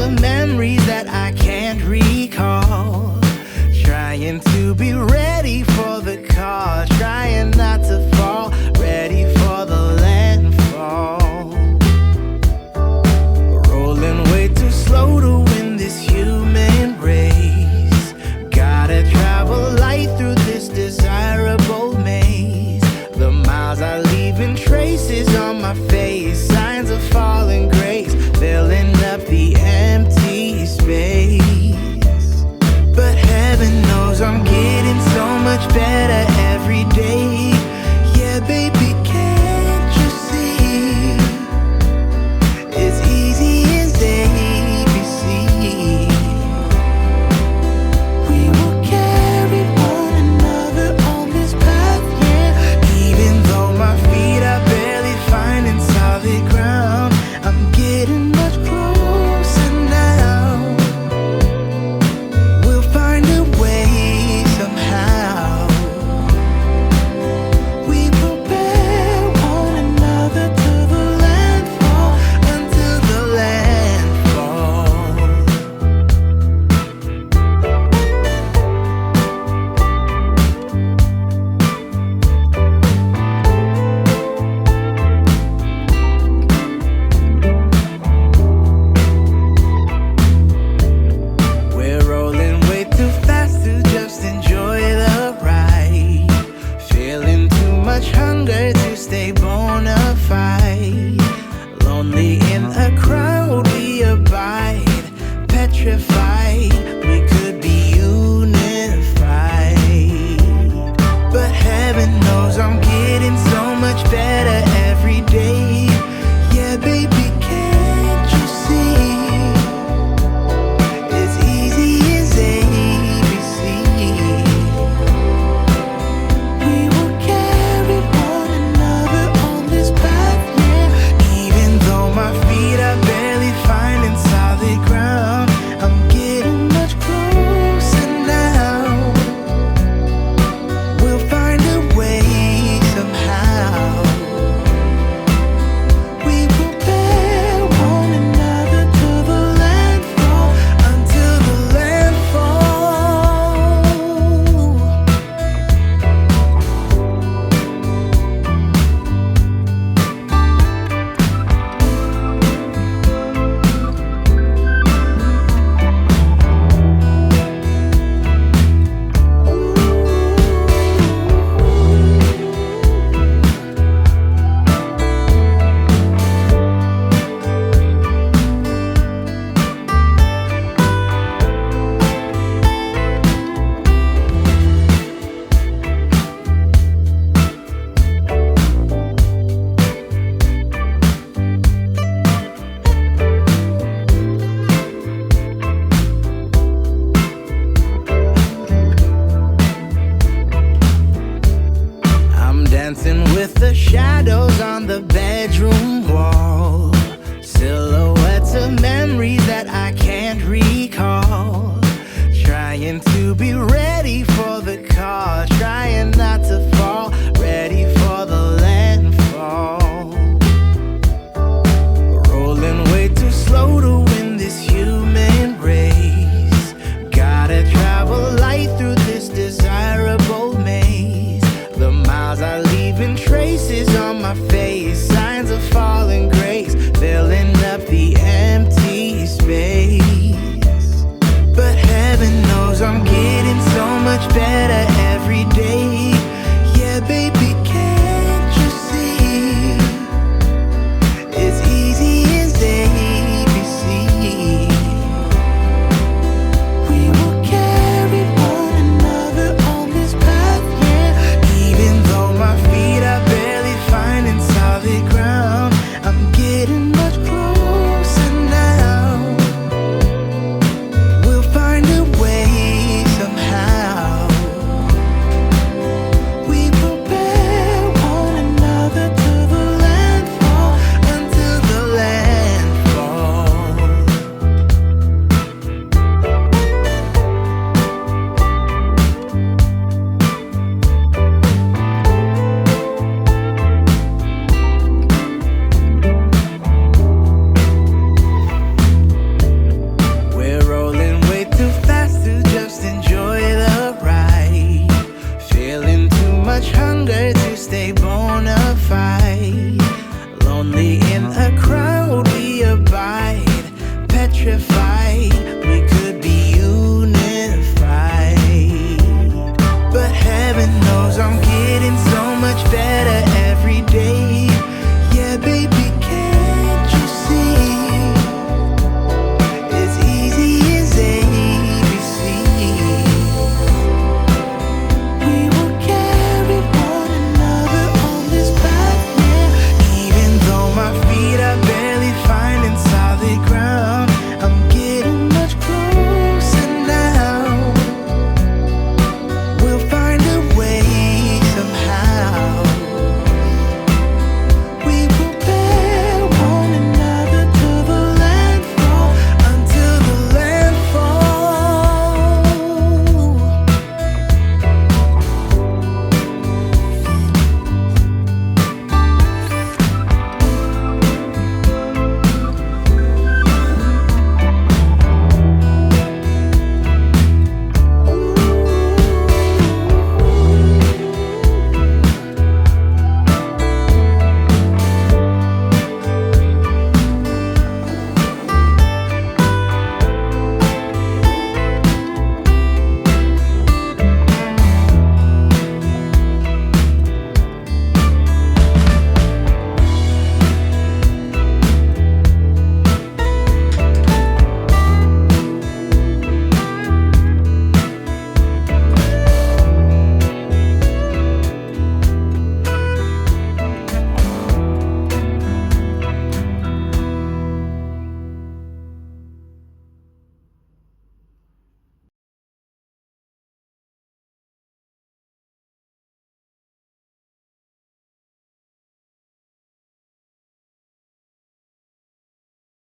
of memories that I can't recall. Trying to be ready for the call, trying not to fall, ready for the landfall. Rolling way too slow to win this human race. Gotta travel light through this desirable maze. The miles I leave in traces on my face, signs of falling grace, filling up the empty space. But heaven knows I'm getting so much better every day. Yeah, baby, can't you see? It's easy as ABC. We will carry one another on this path, yeah. Even though my feet are barely finding solid ground, I'm getting much closer now. We'll find a way somehow. We prepare one another to the landfall, until the landfall. We're rolling way too fast to just enjoy the ride. Feeling too much hunger to stay bona fide. Lonely in a crowd we abide, petrified we could be unified. But heaven knows I'm getting so much better every day. Yeah, baby, can't you see? It's easy as ABC. We will carry one another on this path, yeah. Even though my feet are barely finding solid ground, I'm getting much closer now. We'll find a way somehow. We prepare one another to the landfall, until the landfall. I'm dancing with the shadows on the bedroom wall, silhouettes of memories that I can't